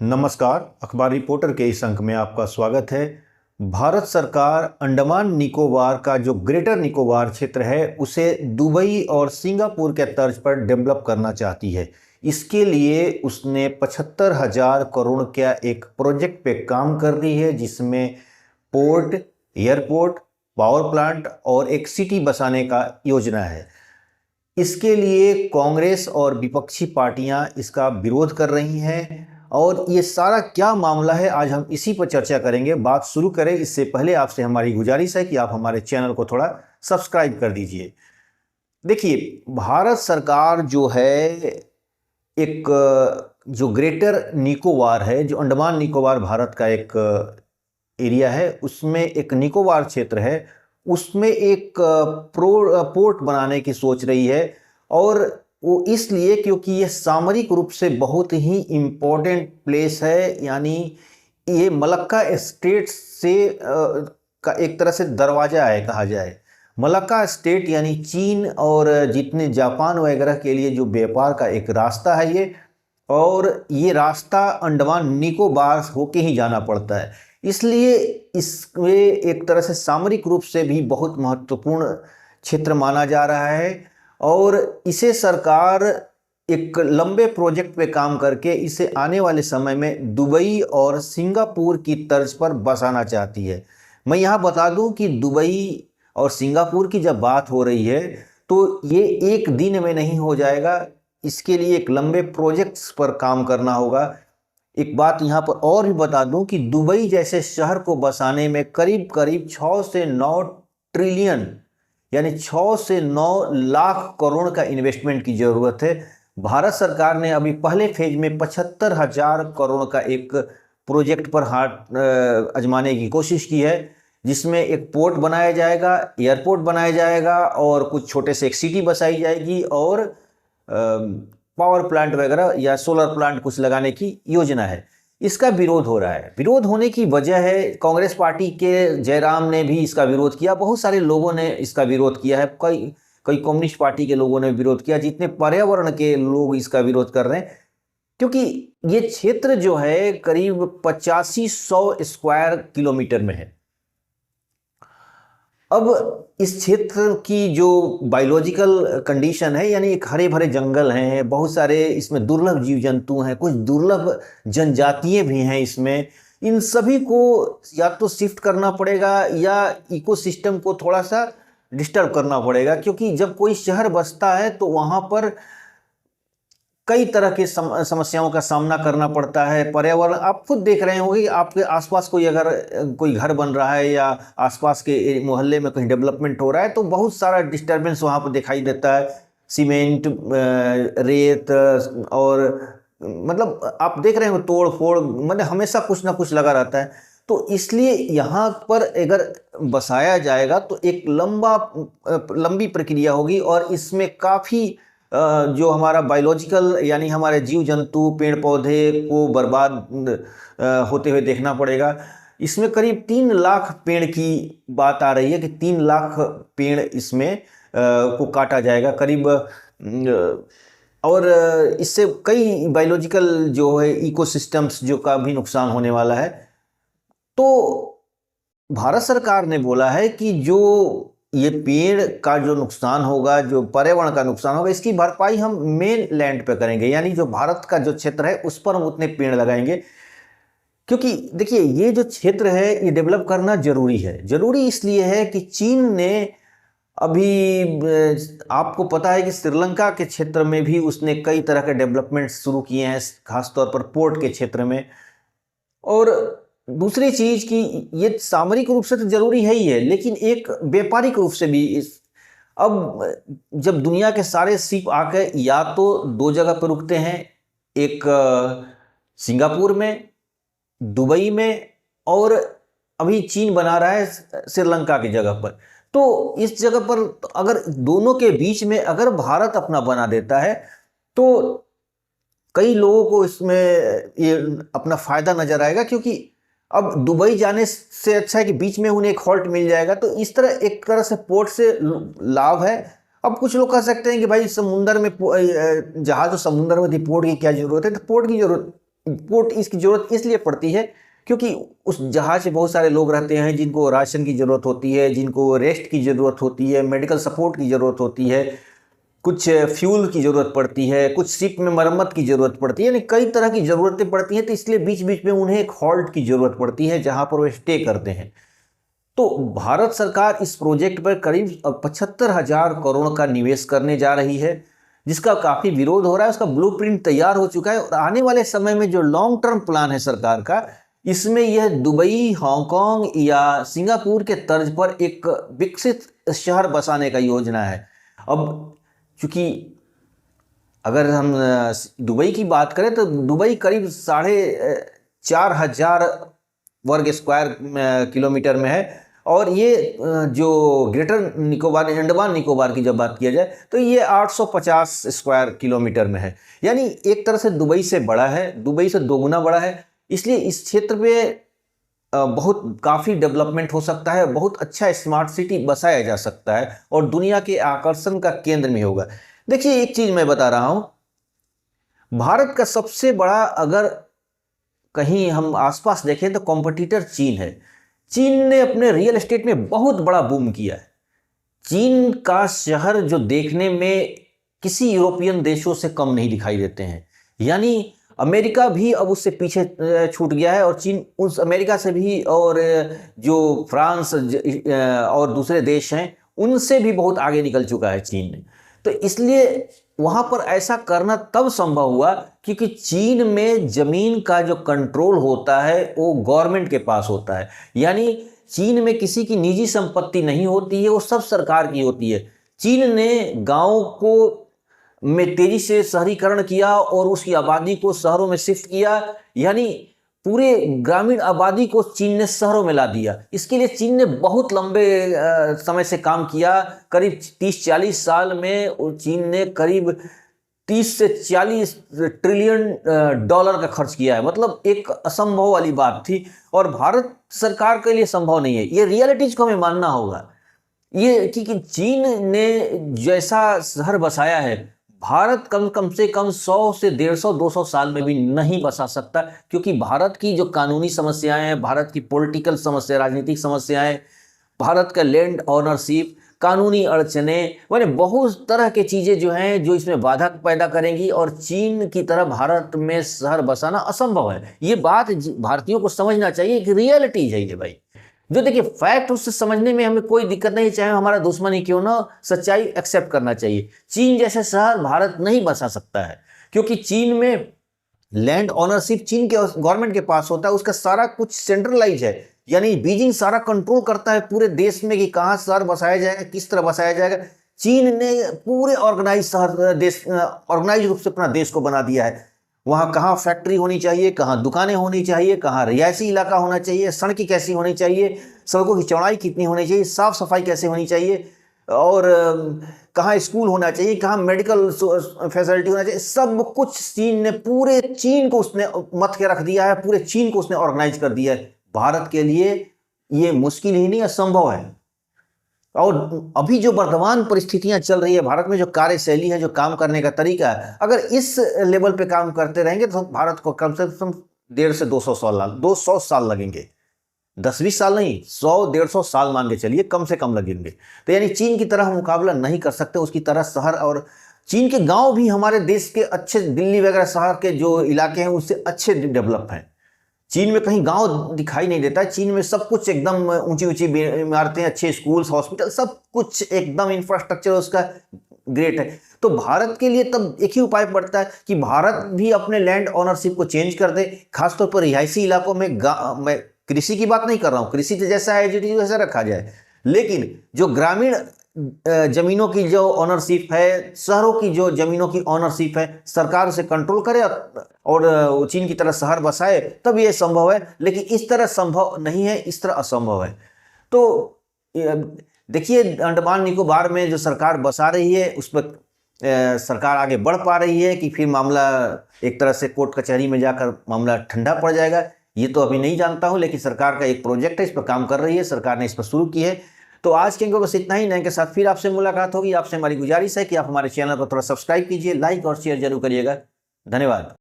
नमस्कार। अखबार रिपोर्टर के इस अंक में आपका स्वागत है। भारत सरकार अंडमान निकोबार का जो ग्रेटर निकोबार क्षेत्र है उसे दुबई और सिंगापुर के तर्ज पर डेवलप करना चाहती है। इसके लिए उसने 75,000 करोड़ का एक प्रोजेक्ट पे काम कर रही है, जिसमें पोर्ट, एयरपोर्ट, पावर प्लांट और एक सिटी बसाने का योजना है। इसके लिए कांग्रेस और विपक्षी पार्टियां इसका विरोध कर रही हैं और ये सारा क्या मामला है, आज हम इसी पर चर्चा करेंगे। बात शुरू करें इससे पहले आपसे हमारी गुजारिश है कि आप हमारे चैनल को थोड़ा सब्सक्राइब कर दीजिए। देखिए, भारत सरकार जो है एक जो ग्रेटर निकोबार है, जो अंडमान निकोबार भारत का एक एरिया है, उसमें एक निकोबार क्षेत्र है, उसमें एक पोर्ट बनाने की सोच रही है। और वो इसलिए क्योंकि ये सामरिक रूप से बहुत ही इम्पोर्टेंट प्लेस है, यानी ये मलक्का स्टेट से का एक तरह से दरवाज़ा है कहा जाए। मलक्का स्टेट यानी चीन और जितने जापान वगैरह के लिए जो व्यापार का एक रास्ता है ये, और ये रास्ता अंडमान निकोबार होके ही जाना पड़ता है। इसलिए इसमें एक तरह से सामरिक रूप से भी बहुत महत्वपूर्ण क्षेत्र माना जा रहा है और इसे सरकार एक लंबे प्रोजेक्ट पे काम करके इसे आने वाले समय में दुबई और सिंगापुर की तर्ज पर बसाना चाहती है। मैं यहाँ बता दूँ कि दुबई और सिंगापुर की जब बात हो रही है तो ये एक दिन में नहीं हो जाएगा, इसके लिए एक लंबे प्रोजेक्ट्स पर काम करना होगा। एक बात यहाँ पर और भी बता दूं कि दुबई जैसे शहर को बसाने में करीब करीब 6 से 9 ट्रिलियन यानी 6 से 9 लाख करोड़ का इन्वेस्टमेंट की ज़रूरत है। भारत सरकार ने अभी पहले फेज में 75,000 करोड़ का एक प्रोजेक्ट पर हाथ आजमाने की कोशिश की है, जिसमें एक पोर्ट बनाया जाएगा, एयरपोर्ट बनाया जाएगा और कुछ छोटे से एक सिटी बसाई जाएगी और पावर प्लांट वगैरह या सोलर प्लांट कुछ लगाने की योजना है। इसका विरोध हो रहा है। विरोध होने की वजह है, कांग्रेस पार्टी के जयराम ने भी इसका विरोध किया, बहुत सारे लोगों ने इसका विरोध किया है, कई कम्युनिस्ट पार्टी के लोगों ने विरोध किया, जितने पर्यावरण के लोग इसका विरोध कर रहे हैं, क्योंकि ये क्षेत्र जो है करीब 8500 स्क्वायर किलोमीटर में है। अब इस क्षेत्र की जो बायोलॉजिकल कंडीशन है, यानी एक हरे भरे जंगल हैं, बहुत सारे इसमें दुर्लभ जीव जंतु हैं, कुछ दुर्लभ जनजातियां भी हैं इसमें, इन सभी को या तो शिफ्ट करना पड़ेगा या इकोसिस्टम को थोड़ा सा डिस्टर्ब करना पड़ेगा, क्योंकि जब कोई शहर बसता है तो वहाँ पर कई तरह की समस्याओं का सामना करना पड़ता है। पर्यावरण आप खुद देख रहे होंगे, आपके आसपास कोई अगर कोई घर बन रहा है या आसपास के मोहल्ले में कहीं डेवलपमेंट हो रहा है तो बहुत सारा डिस्टर्बेंस वहाँ पर दिखाई देता है। सीमेंट, रेत और मतलब आप देख रहे हो तोड़ फोड़, मतलब हमेशा कुछ ना कुछ लगा रहता है। तो इसलिए यहाँ पर अगर बसाया जाएगा तो एक लंबी प्रक्रिया होगी और इसमें काफ़ी जो हमारा बायोलॉजिकल यानी हमारे जीव जंतु पेड़ पौधे को बर्बाद होते हुए देखना पड़ेगा। इसमें करीब 3 लाख पेड़ की बात आ रही है कि 3 लाख पेड़ इसमें को काटा जाएगा करीब, और इससे कई बायोलॉजिकल जो है इकोसिस्टम्स जो का भी नुकसान होने वाला है। तो भारत सरकार ने बोला है कि जो ये पेड़ का जो नुकसान होगा, जो पर्यावरण का नुकसान होगा, इसकी भरपाई हम मेन लैंड पे करेंगे, यानी जो भारत का जो क्षेत्र है उस पर हम उतने पेड़ लगाएंगे। क्योंकि देखिए, ये जो क्षेत्र है ये डेवलप करना जरूरी है। जरूरी इसलिए है कि चीन ने अभी आपको पता है कि श्रीलंका के क्षेत्र में भी उसने कई तरह के डेवलपमेंट शुरू किए हैं, खासतौर पर पोर्ट के क्षेत्र में। और दूसरी चीज कि ये सामरिक रूप से तो जरूरी है ही है, लेकिन एक व्यापारिक रूप से भी अब जब दुनिया के सारे शिप आकर या तो 2 जगह पर रुकते हैं, एक सिंगापुर में, दुबई में, और अभी चीन बना रहा है श्रीलंका की जगह पर, तो इस जगह पर अगर दोनों के बीच में अगर भारत अपना बना देता है तो कई लोगों को इसमें ये अपना फायदा नजर आएगा, क्योंकि अब दुबई जाने से अच्छा है कि बीच में उन्हें एक हॉल्ट मिल जाएगा। तो इस तरह एक तरह से पोर्ट से लाभ है। अब कुछ लोग कह सकते हैं कि भाई समुंदर में जहाज तो समुंदर में थी, पोर्ट की क्या जरूरत है? तो पोर्ट की जरूरत पोर्ट इसकी ज़रूरत इसलिए पड़ती है क्योंकि उस जहाज़ से बहुत सारे लोग रहते हैं जिनको राशन की ज़रूरत होती है, जिनको रेस्ट की ज़रूरत होती है, मेडिकल सपोर्ट की ज़रूरत होती है, कुछ फ्यूल की ज़रूरत पड़ती है, कुछ शिप में मरम्मत की ज़रूरत पड़ती है, यानी कई तरह की ज़रूरतें पड़ती हैं। तो इसलिए बीच बीच में उन्हें एक हॉल्ट की ज़रूरत पड़ती है जहाँ पर वो स्टे करते हैं। तो भारत सरकार इस प्रोजेक्ट पर करीब 75,000 करोड़ का निवेश करने जा रही है, जिसका काफ़ी विरोध हो रहा है। उसका ब्लूप्रिंट तैयार हो चुका है और आने वाले समय में जो लॉन्ग टर्म प्लान है सरकार का, इसमें यह दुबई, हांगकांग या सिंगापुर के तर्ज पर एक विकसित शहर बसाने का योजना है। अब चूंकि अगर हम दुबई की बात करें तो दुबई करीब 4,500 वर्ग स्क्वायर किलोमीटर में है, और ये जो ग्रेटर निकोबार, अंडमान निकोबार की जब बात किया जाए तो ये 850 स्क्वायर किलोमीटर में है। यानी एक तरह से दुबई से बड़ा है, दुबई से दोगुना बड़ा है। इसलिए इस क्षेत्र में बहुत काफ़ी डेवलपमेंट हो सकता है, बहुत अच्छा स्मार्ट सिटी बसाया जा सकता है और दुनिया के आकर्षण का केंद्र में होगा। देखिए, एक चीज़ मैं बता रहा हूँ, भारत का सबसे बड़ा, अगर कहीं हम आसपास देखें तो कॉम्पिटिटर चीन है। चीन ने अपने रियल एस्टेट में बहुत बड़ा बूम किया है। चीन का शहर जो देखने में किसी यूरोपियन देशों से कम नहीं दिखाई देते हैं, यानी अमेरिका भी अब उससे पीछे छूट गया है और चीन उस अमेरिका से भी, और जो फ्रांस और दूसरे देश हैं उनसे भी बहुत आगे निकल चुका है चीन। तो इसलिए वहाँ पर ऐसा करना तब संभव हुआ क्योंकि चीन में ज़मीन का जो कंट्रोल होता है वो गवर्नमेंट के पास होता है। यानी चीन में किसी की निजी संपत्ति नहीं होती है, वो सब सरकार की होती है। चीन ने गाँव को में तेजी से शहरीकरण किया और उसकी आबादी को शहरों में शिफ्ट किया, यानी पूरे ग्रामीण आबादी को चीन ने शहरों में ला दिया। इसके लिए चीन ने बहुत लंबे समय से काम किया। करीब 30-40 साल में चीन ने करीब 30 से 40 ट्रिलियन डॉलर का खर्च किया है। मतलब एक असंभव वाली बात थी और भारत सरकार के लिए संभव नहीं है। ये रियलिटीज को हमें मानना होगा। ये कि चीन ने जैसा शहर बसाया है, भारत कम से कम 100 से 150-200 साल में भी नहीं बसा सकता, क्योंकि भारत की जो कानूनी समस्याएं हैं, भारत की पॉलिटिकल समस्या, राजनीतिक समस्याएं, भारत का लैंड ऑनरशिप, कानूनी अड़चने, मैंने बहुत तरह की चीज़ें जो हैं जो इसमें बाधा पैदा करेंगी और चीन की तरह भारत में शहर बसाना असंभव है। ये बात भारतीयों को समझना चाहिए कि रियलिटी है ये भाई। जो देखिए फैक्ट, उससे समझने में हमें कोई दिक्कत नहीं, चाहे हमारा दुश्मन ही क्यों ना, सच्चाई एक्सेप्ट करना चाहिए। चीन जैसे शहर भारत नहीं बसा सकता है, क्योंकि चीन में लैंड ऑनरशिप चीन के गवर्नमेंट के पास होता है, उसका सारा कुछ सेंट्रलाइज है। यानी बीजिंग सारा कंट्रोल करता है पूरे देश में कि कहाँ शहर बसाया जाएगा, किस तरह बसाया जाएगा। चीन ने पूरे ऑर्गेनाइज रूप से अपना देश को बना दिया है। वहाँ कहाँ फैक्ट्री होनी चाहिए, कहाँ दुकानें होनी चाहिए, कहाँ रिहायशी इलाका होना चाहिए, सड़कें कैसी होनी चाहिए, सड़कों की चौड़ाई कितनी होनी चाहिए, साफ सफाई कैसे होनी चाहिए, और कहाँ स्कूल होना चाहिए, कहाँ मेडिकल फैसिलिटी होना चाहिए, सब कुछ चीन ने, पूरे चीन को उसने मत के रख दिया है, पूरे चीन को उसने ऑर्गेनाइज कर दिया है। भारत के लिए ये मुश्किल ही नहीं, असंभव है। और अभी जो वर्तमान परिस्थितियां चल रही है भारत में, जो कार्यशैली है, जो काम करने का तरीका है, अगर इस लेवल पे काम करते रहेंगे तो भारत को कम से कम 150 से 200 साल लगेंगे। 10-20 साल नहीं, 100-150 साल मान के चलिए, कम से कम लगेंगे। तो यानी चीन की तरह हम मुकाबला नहीं कर सकते, उसकी तरह शहर, और चीन के गाँव भी हमारे देश के अच्छे, दिल्ली वगैरह शहर के जो इलाके हैं उससे अच्छे डेवलप हैं। चीन में कहीं गांव दिखाई नहीं देता है। चीन में सब कुछ एकदम ऊंची ऊंची इमारतें, अच्छे स्कूल्स, हॉस्पिटल, सब कुछ एकदम इंफ्रास्ट्रक्चर उसका ग्रेट है। तो भारत के लिए तब एक ही उपाय पड़ता है कि भारत भी अपने लैंड ऑनरशिप को चेंज कर दे, खासतौर पर रिहायशी इलाकों में। मैं कृषि की बात नहीं कर रहा हूँ, कृषि तो जैसा है वैसा रखा जाए, लेकिन जो ग्रामीण जमीनों की जो ऑनरशिप है, शहरों की जो जमीनों की ऑनरशिप है, सरकार उसे कंट्रोल करे और चीन की तरह शहर बसाए, तब ये संभव है। लेकिन इस तरह संभव नहीं है, इस तरह असंभव है। तो देखिए, अंडमान निकोबार में जो सरकार बसा रही है उस पर सरकार आगे बढ़ पा रही है कि फिर मामला एक तरह से कोर्ट कचहरी में जाकर मामला ठंडा पड़ जाएगा, ये तो अभी नहीं जानता हूँ। लेकिन सरकार का एक प्रोजेक्ट है, इस पर काम कर रही है, सरकार ने इस पर शुरू की है। तो आज के बस इतना ही। नए के साथ फिर आपसे मुलाकात होगी। आपसे हमारी गुजारिश है कि आप हमारे चैनल को थोड़ा सब्सक्राइब कीजिए, लाइक और शेयर जरूर करिएगा। धन्यवाद।